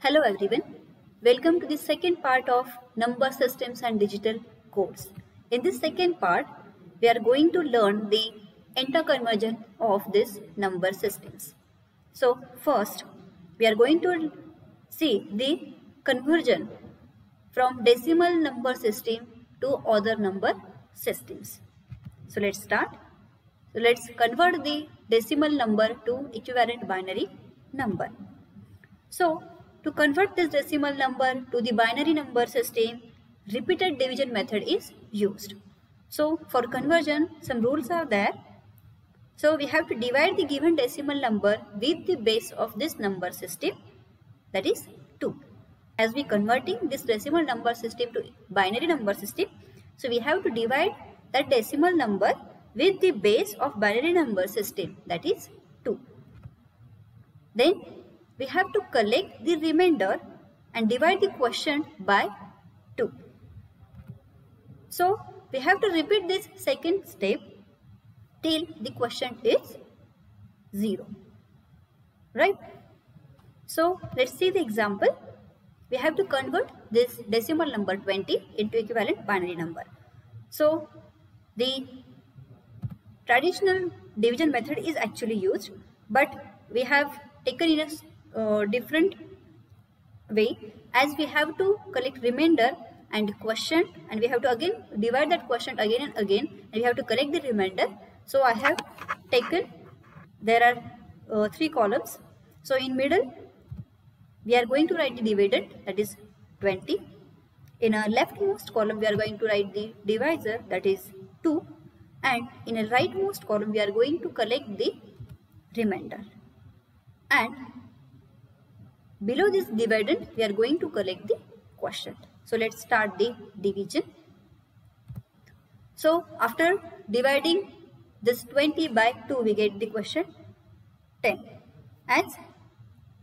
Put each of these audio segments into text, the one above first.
Hello everyone, welcome to the second part of Number Systems and Digital Codes. In this second part, we are going to learn the interconversion of these number systems. So first, we are going to see the conversion from decimal number system to other number systems. So let's start. So let's convert the decimal number to equivalent binary number. So, to convert this decimal number to the binary number system, repeated division method is used. So, for conversion, some rules are there. So, we have to divide the given decimal number with the base of this number system, that is 2. As we converting this decimal number system to binary number system, so we have to divide that decimal number with the base of binary number system, that is 2. Then we have to collect the remainder and divide the quotient by 2. So we have to repeat this second step till the quotient is 0. Right? So let's see the example. We have to convert this decimal number 20 into equivalent binary number. So the traditional division method is actually used, but we have taken in a different way, as we have to collect remainder and quotient, and we have to again divide that quotient again and again, and we have to collect the remainder. So I have taken, there are 3 columns. So in middle we are going to write the dividend, that is 20. In a leftmost column we are going to write the divisor, that is 2, and in a rightmost column we are going to collect the remainder, and below this dividend we are going to collect the quotient. So let's start the division. So after dividing this 20 by 2, we get the quotient 10, as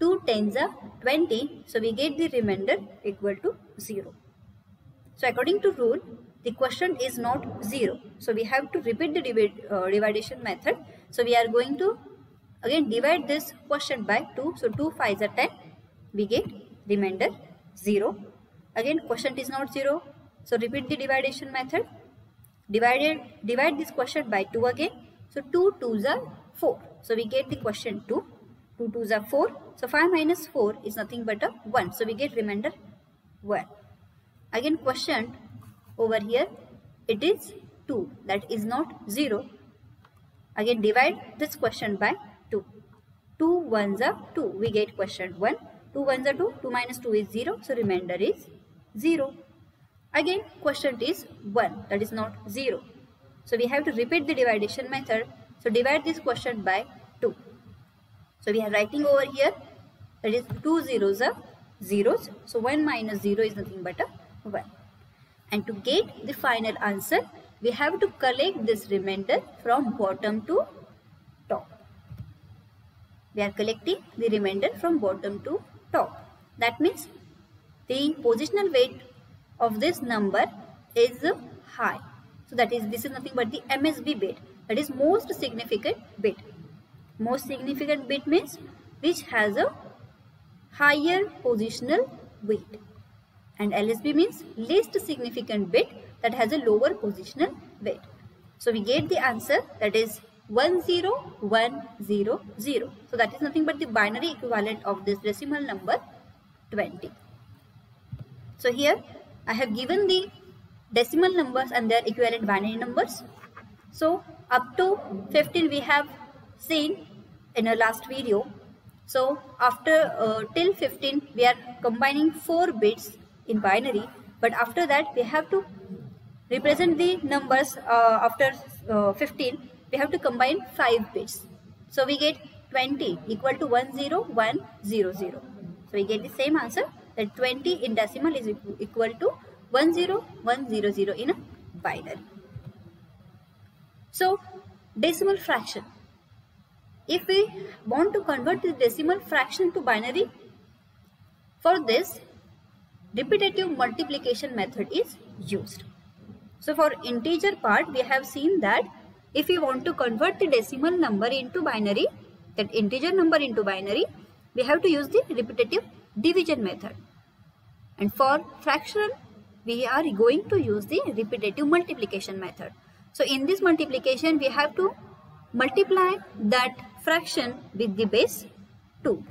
2 tens are 20, so we get the remainder equal to 0. So according to rule, the quotient is not 0, so we have to repeat the division method. So we are going to again divide this quotient by 2, so 2 5s are 10, we get remainder 0. Again quotient is not 0, so repeat the division method. Divide this quotient by 2 again, so 2 2s are 4, so we get the quotient 2. 2 2s are 4, so 5 minus 4 is nothing but a 1, so we get remainder 1. Again quotient over here, it is 2, that is not 0. Again divide this quotient by 2. 2 1s are 2, we get quotient 1. 2 1s are 2, 2 minus 2 is 0, so remainder is 0. Again quotient is 1, that is not 0. So we have to repeat the division method. So divide this quotient by 2. So we are writing over here, that is 2 zeros are zeros, so 1 minus 0 is nothing but a 1. And to get the final answer, we have to collect this remainder from bottom to top. We are collecting the remainder from bottom to top. That means the positional weight of this number is high. So that is, this is nothing but the MSB bit, that is most significant bit. Most significant bit means which has a higher positional weight, and LSB means least significant bit that has a lower positional weight. So we get the answer, that is 10100. So that is nothing but the binary equivalent of this decimal number 20. So here I have given the decimal numbers and their equivalent binary numbers. So up to 15 we have seen in a last video. So after till 15 we are combining 4 bits in binary, but after that we have to represent the numbers after 15 we have to combine 5 bits. So we get 20 equal to 10100. So we get the same answer, that 20 in decimal is equal to 10100 in a binary. So decimal fraction. If we want to convert the decimal fraction to binary, for this repetitive multiplication method is used. So for integer part, we have seen that if we want to convert the decimal number into binary, that integer number into binary, we have to use the repetitive division method. And for fraction, we are going to use the repetitive multiplication method. So in this multiplication, we have to multiply that fraction with the base 2.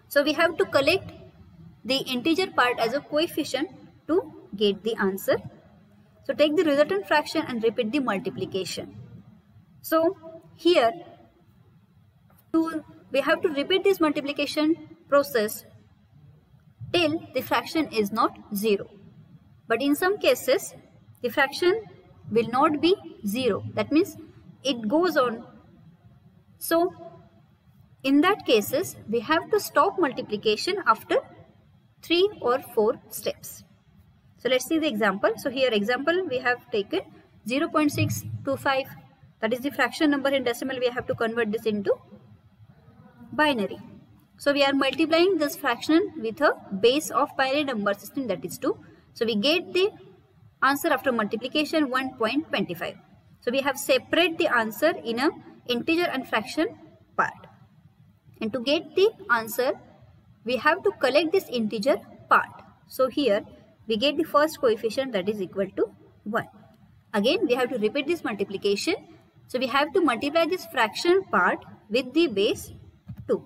So we have to collect the integer part as a coefficient to get the answer. So take the resultant fraction and repeat the multiplication. So here we have to repeat this multiplication process till the fraction is not 0. But in some cases, the fraction will not be 0. That means it goes on. So in that cases, we have to stop multiplication after 3 or 4 steps. So let's see the example. So here example we have taken 0.625. That is the fraction number in decimal. We have to convert this into binary. So we are multiplying this fraction with a base of binary number system, that is 2. So we get the answer after multiplication 1.25. So we have separate the answer in a integer and fraction part. And to get the answer, we have to collect this integer part. So here we get the first coefficient, that is equal to 1. Again we have to repeat this multiplication. So we have to multiply this fraction part with the base 2.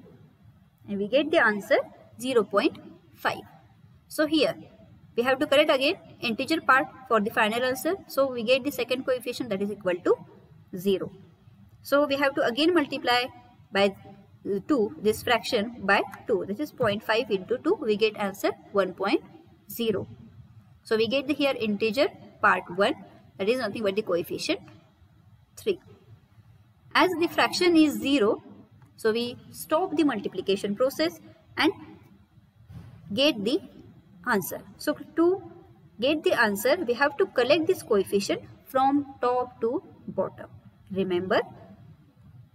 And we get the answer 0.5. So here we have to collect again integer part for the final answer. So we get the second coefficient, that is equal to 0. So we have to again multiply by 2 this fraction by 2. This is 0.5 into 2. We get answer 1.0. So we get the here integer part 1, that is nothing but the coefficient 3. As the fraction is 0, so we stop the multiplication process and get the answer. So to get the answer, we have to collect this coefficient from top to bottom. Remember,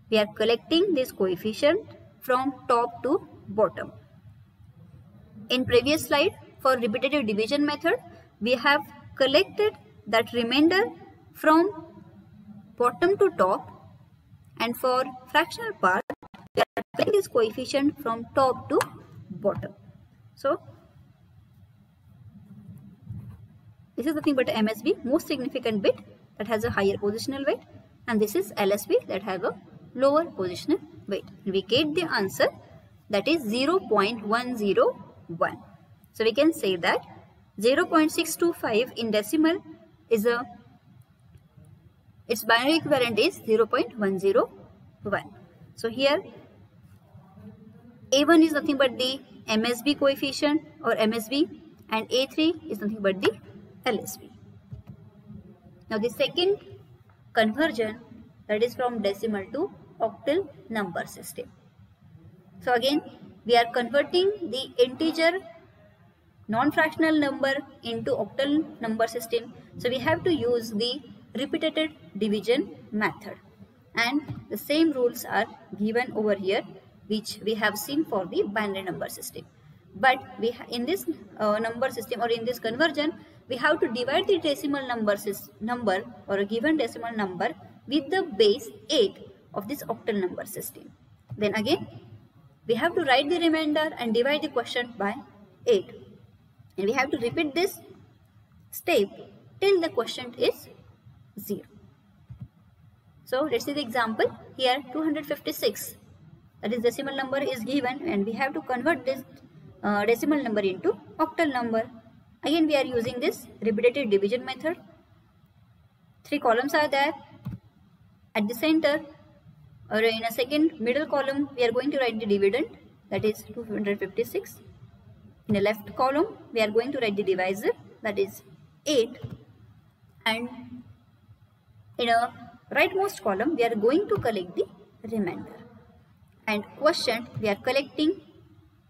we are collecting this coefficient from top to bottom. In previous slide, for repetitive division method, we have collected that remainder from bottom to top, and for fractional part, we are collecting this coefficient from top to bottom. So this is nothing but MSB, most significant bit, that has a higher positional weight, and this is LSB, that have a lower positional weight. We get the answer, that is 0.101. So we can say that 0.625 in decimal is its binary equivalent is 0.101. So here A1 is nothing but the MSB coefficient or MSB, and A3 is nothing but the LSB. Now the second conversion, that is from decimal to octal number system. So again we are converting the integer non-fractional number into octal number system. So we have to use the repeated division method, and the same rules are given over here which we have seen for the binary number system. But in this number system or in this conversion, we have to divide the decimal number or a given decimal number with the base 8 of this octal number system. Then again we have to write the remainder and divide the quotient by 8, and we have to repeat this step till the quotient is 0. So let's see the example. Here 256, that is decimal number is given, and we have to convert this decimal number into octal number. Again we are using this repetitive division method. 3 columns are there. At the center or in a second middle column, we are going to write the dividend, that is 256. In the left column we are going to write the divisor, that is 8, and in a rightmost column we are going to collect the remainder, and quotient we are collecting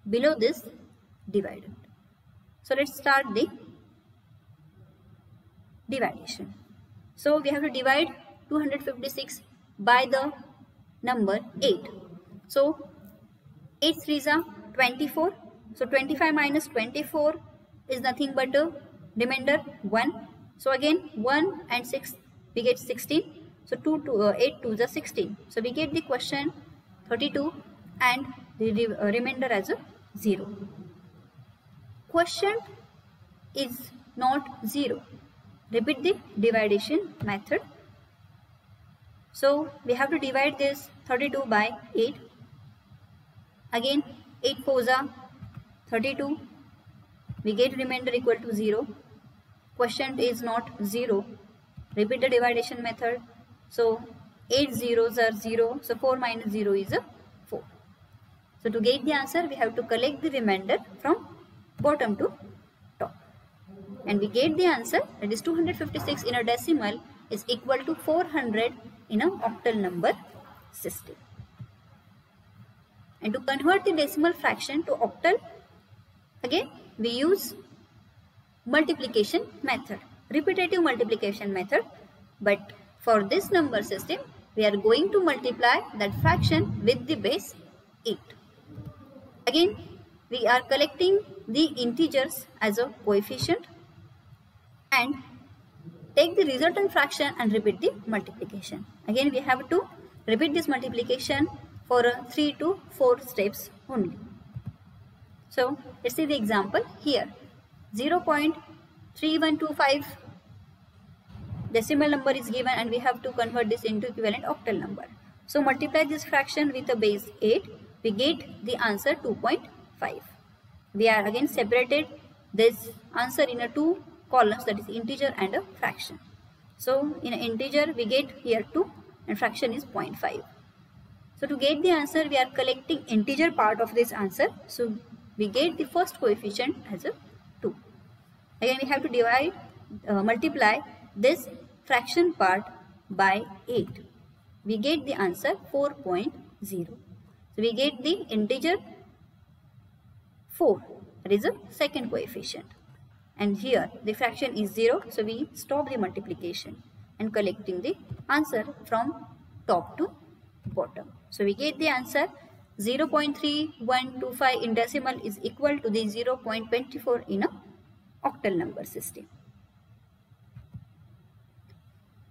below this dividend. So let's start the division. So we have to divide 256 by the number 8. So 8 3s are 24. So 25 minus 24 is nothing but a remainder 1. So again 1 and 6 we get 16. So 8 2s are 16. So we get the quotient 32 and the remainder as a 0. Quotient is not 0. Repeat the division method. So we have to divide this 32 by 8. Again 8 4s are 32. We get remainder equal to 0. Quotient is not 0. Repeat the division method. So 8 zeros are 0. So 4 minus 0 is a 4. So to get the answer, we have to collect the remainder from bottom to top. And we get the answer, that is 256 in a decimal is equal to 400 in a octal number system. And to convert the decimal fraction to octal, again we use multiplication method, repetitive multiplication method. But for this number system, we are going to multiply that fraction with the base 8. Again, we are collecting the integers as a coefficient and take the resultant fraction and repeat the multiplication. Again, we have to repeat this multiplication for 3 to 4 steps only. So, let's see the example here. 0.3125 decimal number is given and we have to convert this into equivalent octal number. So, multiply this fraction with a base 8. We get the answer 2.5. We are again separated this answer in a 2 columns, that is integer and a fraction. So in an integer we get here 2 and fraction is 0.5. So to get the answer, we are collecting integer part of this answer. So we get the first coefficient as a 2. Again we have to multiply this fraction part by 8. We get the answer 4.0. So we get the integer 4, that is a second coefficient. And here the fraction is 0, so we stop the multiplication and collecting the answer from top to bottom. So we get the answer 0.3125 in decimal is equal to the 0.24 in a octal number system.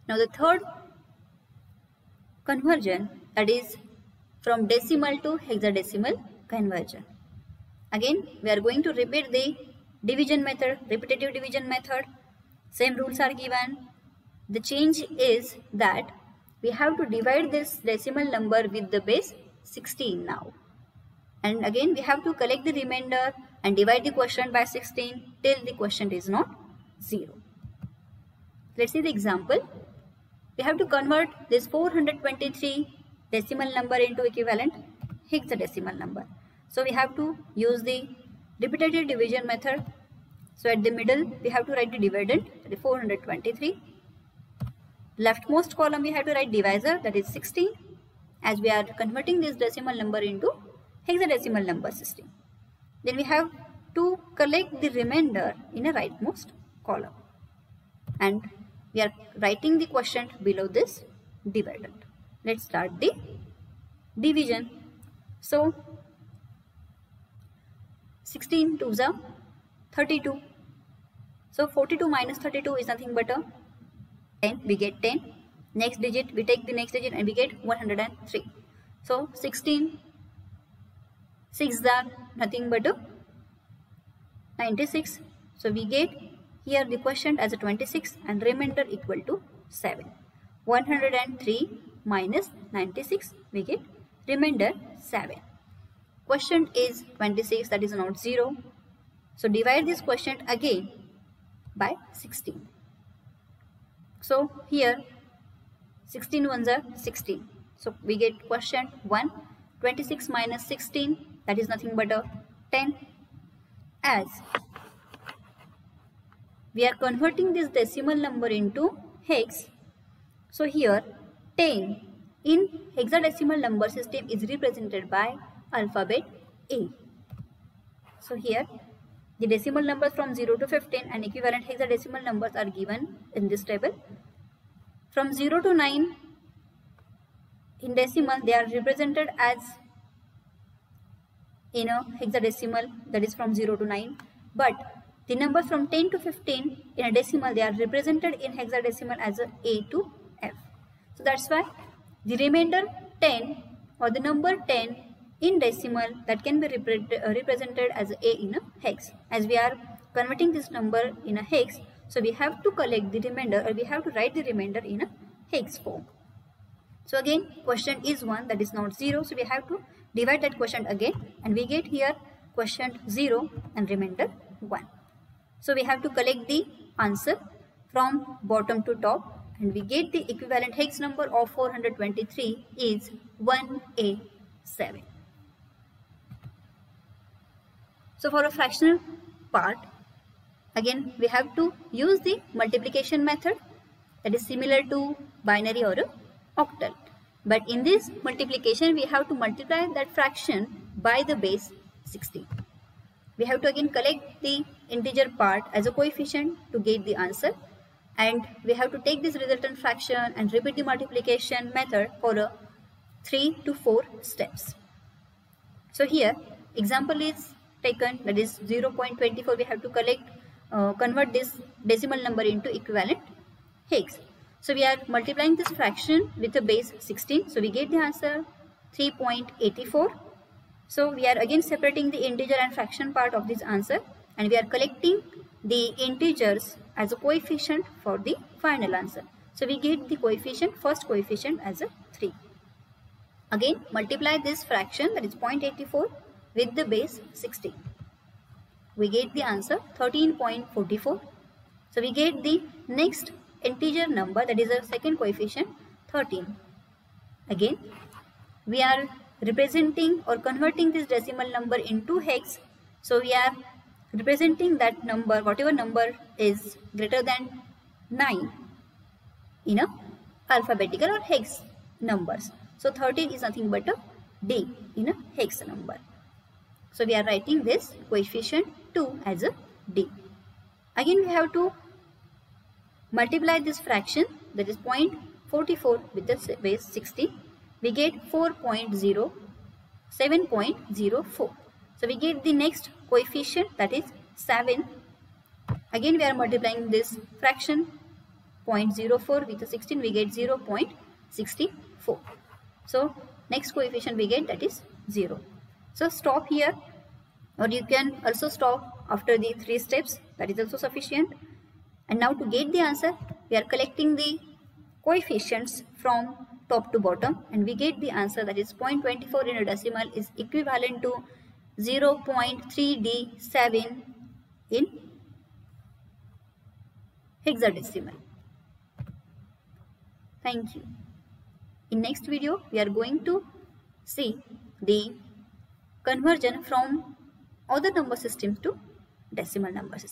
Now the third conversion, that is from decimal to hexadecimal conversion. Again, we are going to repeat the division method, repetitive division method. Same rules are given. The change is that we have to divide this decimal number with the base 16 now. And again, we have to collect the remainder and divide the quotient by 16 till the quotient is not 0. Let's see the example. We have to convert this 423 decimal number into equivalent hexadecimal number. So we have to use the repetitive division method. So at the middle we have to write the dividend, that is 423. Leftmost column we have to write divisor, that is 16, as we are converting this decimal number into hexadecimal number system. Then we have to collect the remainder in a rightmost column. And we are writing the quotient below this dividend. Let's start the division. So 16 2s are 32. So 42 minus 32 is nothing but a 10. We get 10. Next digit, we take the next digit and we get 103. So 16 6s are nothing but a 96. So we get here the quotient as a 26 and remainder equal to 7. 103 minus 96, we get remainder 7. Quotient is 26, that is not 0. So divide this quotient again by 16. So here 16 ones are 16. So we get quotient 1. 26 minus 16, that is nothing but a 10. As we are converting this decimal number into hex, so here 10 in hexadecimal number system is represented by alphabet A. So here the decimal numbers from 0 to 15 and equivalent hexadecimal numbers are given in this table. From 0 to 9 in decimal they are represented as in a hexadecimal, that is from 0 to 9. But the numbers from 10 to 15 in a decimal they are represented in hexadecimal as A to F. So that's why the remainder 10 or the number 10 in decimal that can be represented as a in a hex. As we are converting this number in a hex, so we have to collect the remainder, or we have to write the remainder in a hex form. So again, quotient is 1, that is not 0, so we have to divide that quotient again, and we get here quotient 0 and remainder 1. So we have to collect the answer from bottom to top, and we get the equivalent hex number of 423 is 1A7. So for a fractional part, again we have to use the multiplication method, that is similar to binary or a octal. But in this multiplication, we have to multiply that fraction by the base 16. We have to again collect the integer part as a coefficient to get the answer, and we have to take this resultant fraction and repeat the multiplication method for a 3 to 4 steps. So here example is taken, that is 0.24. we have to convert this decimal number into equivalent hex. So we are multiplying this fraction with a base 16. So we get the answer 3.84. So we are again separating the integer and fraction part of this answer, and we are collecting the integers as a coefficient for the final answer. So we get the coefficient, first coefficient as a 3. Again multiply this fraction, that is 0.84, with the base 16. We get the answer 13.44. So we get the next integer number, that is a second coefficient, 13. Again we are representing or converting this decimal number into hex. So we are representing that number, whatever number is greater than 9, in a alphabetical or hex numbers. So 13 is nothing but a D in a hex number. So we are writing this coefficient 2 as a D. Again we have to multiply this fraction, that is 0.44, with the base 16. We get 7.04. So we get the next coefficient, that is 7. Again we are multiplying this fraction 0.04 with the 16. We get 0.64. So next coefficient we get, that is 0. So stop here, or you can also stop after the 3 steps, that is also sufficient. And now to get the answer, we are collecting the coefficients from top to bottom, and we get the answer, that is 0.24 in a decimal is equivalent to 0.3D7 in hexadecimal. Thank you. In next video, we are going to see the conversion from other number systems to decimal number system.